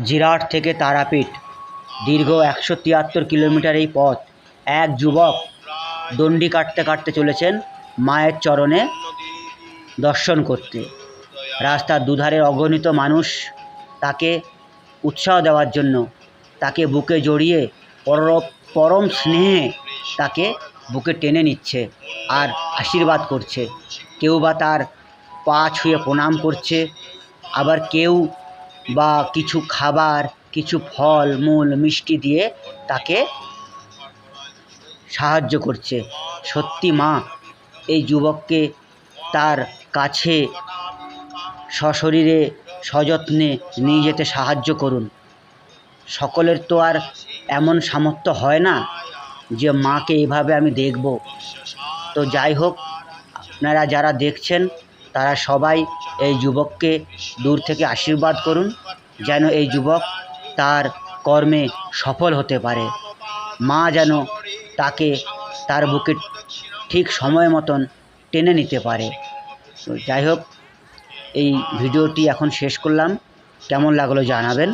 জিরাট থেকে তারাপীঠ দীর্ঘ ১৭৩ কিলোমিটার এই পথ এক যুবক দণ্ডি কাটতে কাটতে চলেছেন মায়ের চরণে দর্শন করতে। রাস্তার দুধারে অগণিত মানুষ তাকে উৎসাহ দেওয়ার জন্য তাকে বুকে জড়িয়ে পরম স্নেহে তাকে বুকে টেনে নিচ্ছে আর আশীর্বাদ করছে। কেউ বা তার পা ছুঁয়ে প্রণাম করছে, আবার কেউ বা কিছু খাবার, কিছু ফল মূল মিষ্টি দিয়ে তাকে সাহায্য করছে। সত্যি মা এই যুবককে তার কাছে সশরীরে সযত্নে নিয়ে যেতে সাহায্য করুন। সকলের তো আর এমন সামর্থ্য হয় না যে মাকে এভাবে আমি দেখব। তো যাই হোক, আপনারা যারা দেখছেন তারা সবাই এই যুবককে দূর থেকে আশীর্বাদ করুন, যেন এই যুবক তার কর্মে সফল হতে পারে। মা যেন তাকে তার বুকে ঠিক সময় মতন টেনে নিতে পারে। তো যাই হোক, এই ভিডিওটি এখন শেষ করলাম। কেমন লাগলো জানাবেন।